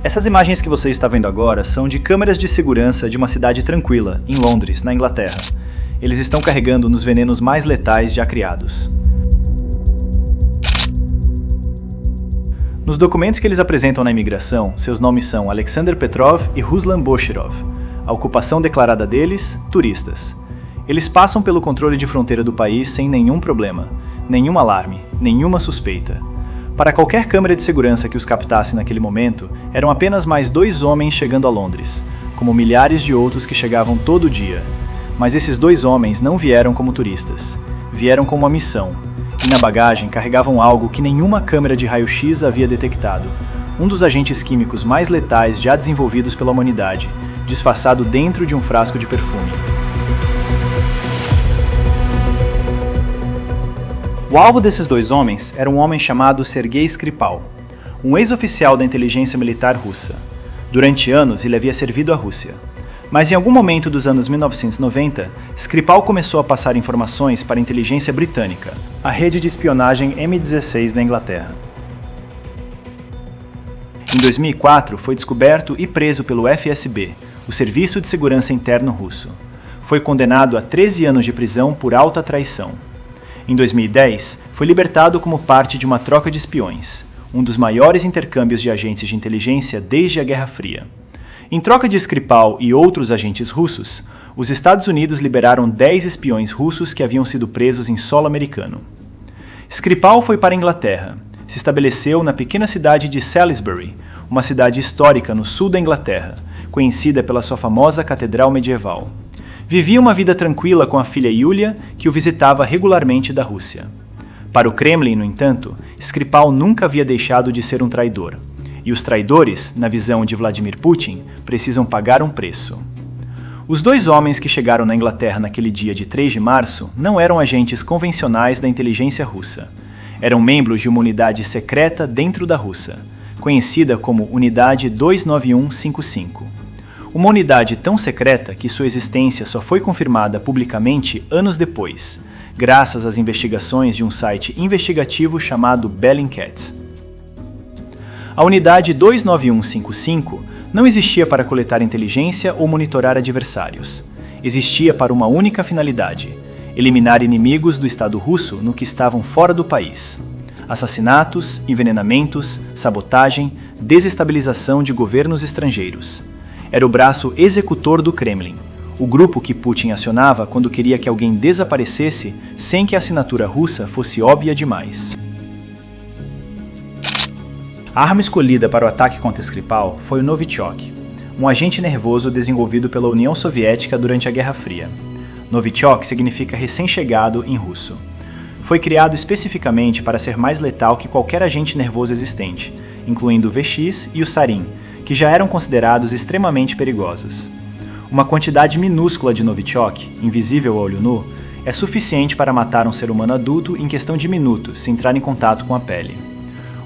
Essas imagens que você está vendo agora são de câmeras de segurança de uma cidade tranquila, em Londres, na Inglaterra. Eles estão carregando nos venenos mais letais já criados. Nos documentos que eles apresentam na imigração, seus nomes são Alexander Petrov e Ruslan Boshirov. A ocupação declarada deles, turistas. Eles passam pelo controle de fronteira do país sem nenhum problema, nenhum alarme, nenhuma suspeita. Para qualquer câmera de segurança que os captasse naquele momento, eram apenas mais 2 homens chegando a Londres, como milhares de outros que chegavam todo dia. Mas esses 2 homens não vieram como turistas. Vieram com uma missão. E na bagagem carregavam algo que nenhuma câmera de raio-x havia detectado. Um dos agentes químicos mais letais já desenvolvidos pela humanidade, disfarçado dentro de um frasco de perfume. O alvo desses 2 homens era um homem chamado Sergei Skripal, um ex-oficial da inteligência militar russa. Durante anos ele havia servido à Rússia. Mas em algum momento dos anos 1990, Skripal começou a passar informações para a inteligência britânica, a rede de espionagem M16 da Inglaterra. Em 2004, foi descoberto e preso pelo FSB, o Serviço de Segurança Interno russo. Foi condenado a 13 anos de prisão por alta traição. Em 2010, foi libertado como parte de uma troca de espiões, um dos maiores intercâmbios de agentes de inteligência desde a Guerra Fria. Em troca de Skripal e outros agentes russos, os Estados Unidos liberaram 10 espiões russos que haviam sido presos em solo americano. Skripal foi para a Inglaterra, se estabeleceu na pequena cidade de Salisbury, uma cidade histórica no sul da Inglaterra, conhecida pela sua famosa catedral medieval. Vivia uma vida tranquila com a filha Yulia, que o visitava regularmente da Rússia. Para o Kremlin, no entanto, Skripal nunca havia deixado de ser um traidor. E os traidores, na visão de Vladimir Putin, precisam pagar um preço. Os 2 homens que chegaram na Inglaterra naquele dia de 3 de março não eram agentes convencionais da inteligência russa. Eram membros de uma unidade secreta dentro da Rússia, conhecida como Unidade 29155. Uma unidade tão secreta que sua existência só foi confirmada publicamente anos depois, graças às investigações de um site investigativo chamado Bellingcat. A unidade 29155 não existia para coletar inteligência ou monitorar adversários. Existia para uma única finalidade: eliminar inimigos do Estado russo no que estavam fora do país. Assassinatos, envenenamentos, sabotagem, desestabilização de governos estrangeiros. Era o braço executor do Kremlin, o grupo que Putin acionava quando queria que alguém desaparecesse sem que a assinatura russa fosse óbvia demais. A arma escolhida para o ataque contra Skripal foi o Novichok, um agente nervoso desenvolvido pela União Soviética durante a Guerra Fria. Novichok significa recém-chegado em russo. Foi criado especificamente para ser mais letal que qualquer agente nervoso existente, incluindo o VX e o Sarin, que já eram considerados extremamente perigosos. Uma quantidade minúscula de Novichok, invisível a olho nu, é suficiente para matar um ser humano adulto em questão de minutos se entrar em contato com a pele.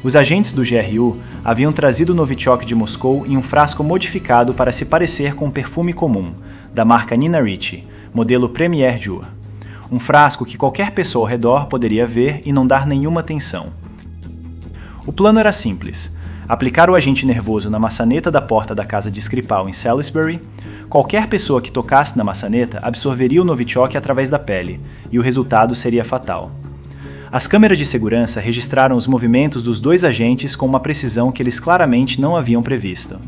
Os agentes do GRU haviam trazido o Novichok de Moscou em um frasco modificado para se parecer com um perfume comum, da marca Nina Ricci, modelo Premier Jour. Um frasco que qualquer pessoa ao redor poderia ver e não dar nenhuma atenção. O plano era simples: aplicar o agente nervoso na maçaneta da porta da casa de Skripal em Salisbury. Qualquer pessoa que tocasse na maçaneta absorveria o Novichok através da pele, e o resultado seria fatal. As câmeras de segurança registraram os movimentos dos 2 agentes com uma precisão que eles claramente não haviam previsto.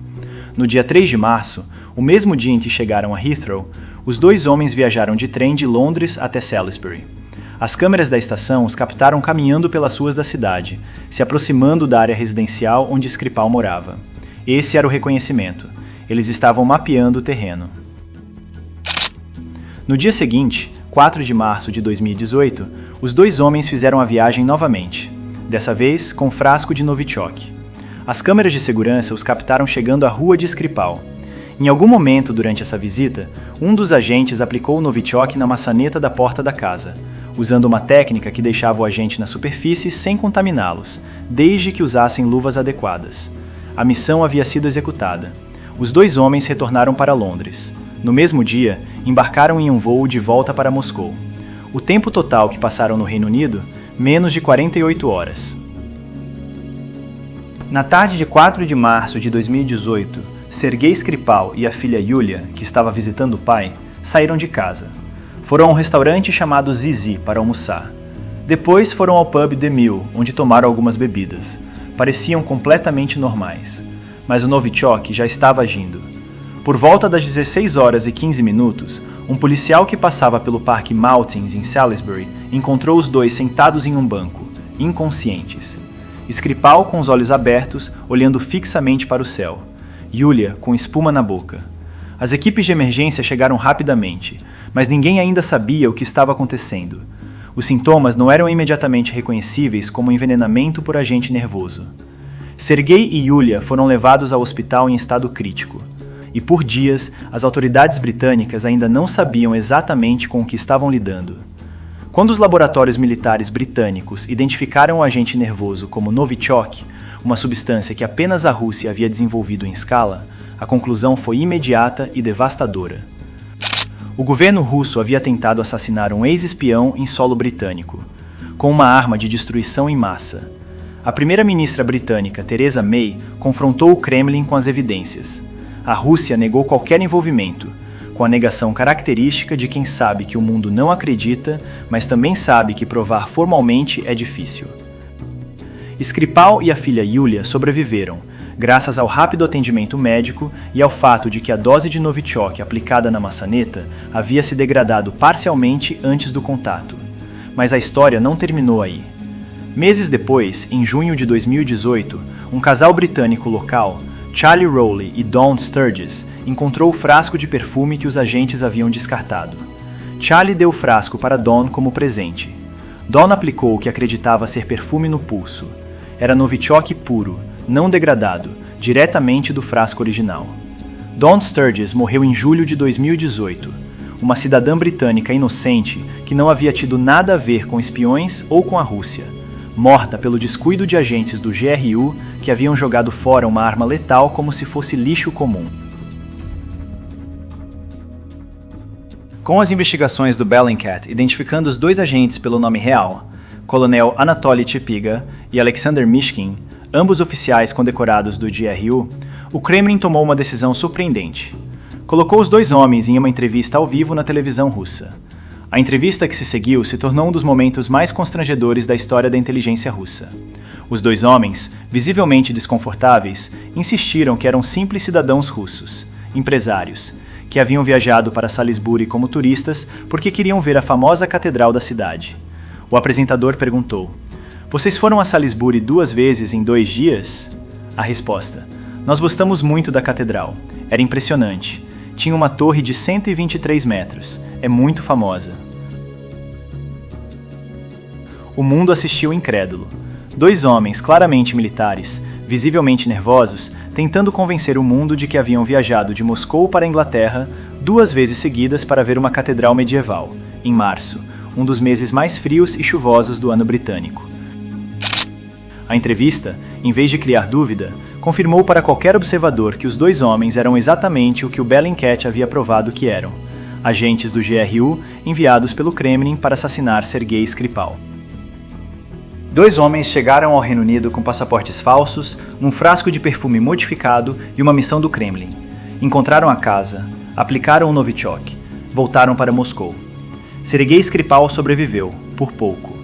No dia 3 de março, o mesmo dia em que chegaram a Heathrow, os 2 homens viajaram de trem de Londres até Salisbury. As câmeras da estação os captaram caminhando pelas ruas da cidade, se aproximando da área residencial onde Skripal morava. Esse era o reconhecimento. Eles estavam mapeando o terreno. No dia seguinte, 4 de março de 2018, os 2 homens fizeram a viagem novamente, dessa vez com um frasco de Novichok. As câmeras de segurança os captaram chegando à rua de Skripal. Em algum momento durante essa visita, um dos agentes aplicou o Novichok na maçaneta da porta da casa, usando uma técnica que deixava o agente na superfície sem contaminá-los, desde que usassem luvas adequadas. A missão havia sido executada. Os 2 homens retornaram para Londres. No mesmo dia, embarcaram em um voo de volta para Moscou. O tempo total que passaram no Reino Unido, menos de 48 horas. Na tarde de 4 de março de 2018, Sergei Skripal e a filha Yulia, que estava visitando o pai, saíram de casa. Foram a um restaurante chamado Zizi para almoçar. Depois foram ao pub The Mill, onde tomaram algumas bebidas. Pareciam completamente normais. Mas o Novichok já estava agindo. Por volta das 16 horas e 15 minutos, um policial que passava pelo Parque Maltings, em Salisbury, encontrou os dois sentados em um banco, inconscientes. Skripal com os olhos abertos, olhando fixamente para o céu. Yulia com espuma na boca. As equipes de emergência chegaram rapidamente, mas ninguém ainda sabia o que estava acontecendo. Os sintomas não eram imediatamente reconhecíveis como envenenamento por agente nervoso. Sergei e Yulia foram levados ao hospital em estado crítico. E por dias, as autoridades britânicas ainda não sabiam exatamente com o que estavam lidando. Quando os laboratórios militares britânicos identificaram o agente nervoso como Novichok, uma substância que apenas a Rússia havia desenvolvido em escala, a conclusão foi imediata e devastadora. O governo russo havia tentado assassinar um ex-espião em solo britânico, com uma arma de destruição em massa. A primeira-ministra britânica, Theresa May, confrontou o Kremlin com as evidências. A Rússia negou qualquer envolvimento, com a negação característica de quem sabe que o mundo não acredita, mas também sabe que provar formalmente é difícil. Skripal e a filha Yulia sobreviveram, graças ao rápido atendimento médico e ao fato de que a dose de Novichok aplicada na maçaneta havia se degradado parcialmente antes do contato. Mas a história não terminou aí. Meses depois, em junho de 2018, um casal britânico local, Charlie Rowley e Dawn Sturgis, encontrou o frasco de perfume que os agentes haviam descartado. Charlie deu o frasco para Dawn como presente. Dawn aplicou o que acreditava ser perfume no pulso. Era Novichok puro, não degradado, diretamente do frasco original. Dawn Sturgis morreu em julho de 2018, uma cidadã britânica inocente que não havia tido nada a ver com espiões ou com a Rússia, morta pelo descuido de agentes do GRU que haviam jogado fora uma arma letal como se fosse lixo comum. Com as investigações do Bellingcat identificando os dois agentes pelo nome real, Coronel Anatoly Chepiga e Alexander Mishkin, ambos oficiais condecorados do GRU, o Kremlin tomou uma decisão surpreendente. Colocou os dois homens em uma entrevista ao vivo na televisão russa. A entrevista que se seguiu se tornou um dos momentos mais constrangedores da história da inteligência russa. Os dois homens, visivelmente desconfortáveis, insistiram que eram simples cidadãos russos, empresários, que haviam viajado para Salisbury como turistas porque queriam ver a famosa catedral da cidade. O apresentador perguntou: "Vocês foram a Salisbury 2 vezes em 2 dias?" A resposta: "Nós gostamos muito da catedral. Era impressionante. Tinha uma torre de 123 metros. É muito famosa." O mundo assistiu incrédulo. 2 homens claramente militares, visivelmente nervosos, tentando convencer o mundo de que haviam viajado de Moscou para a Inglaterra 2 vezes seguidas para ver uma catedral medieval, em março, um dos meses mais frios e chuvosos do ano britânico. A entrevista, em vez de criar dúvida, confirmou para qualquer observador que os 2 homens eram exatamente o que o Bellingcat havia provado que eram: agentes do GRU enviados pelo Kremlin para assassinar Sergei Skripal. 2 homens chegaram ao Reino Unido com passaportes falsos, um frasco de perfume modificado e uma missão do Kremlin. Encontraram a casa, aplicaram o Novichok, voltaram para Moscou. Sergei Skripal sobreviveu, por pouco.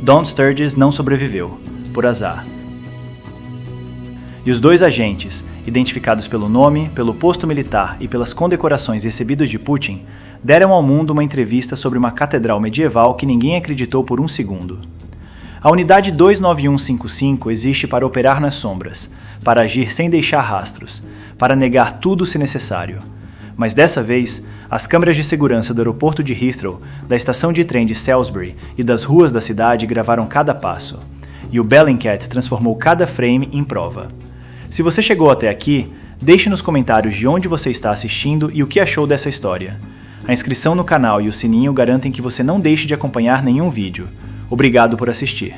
Dawn Sturgis não sobreviveu, por azar. E os 2 agentes, identificados pelo nome, pelo posto militar e pelas condecorações recebidas de Putin, deram ao mundo uma entrevista sobre uma catedral medieval que ninguém acreditou por um segundo. A unidade 29155 existe para operar nas sombras, para agir sem deixar rastros, para negar tudo se necessário. Mas dessa vez, as câmeras de segurança do aeroporto de Heathrow, da estação de trem de Salisbury e das ruas da cidade gravaram cada passo. E o Bellingcat transformou cada frame em prova. Se você chegou até aqui, deixe nos comentários de onde você está assistindo e o que achou dessa história. A inscrição no canal e o sininho garantem que você não deixe de acompanhar nenhum vídeo. Obrigado por assistir.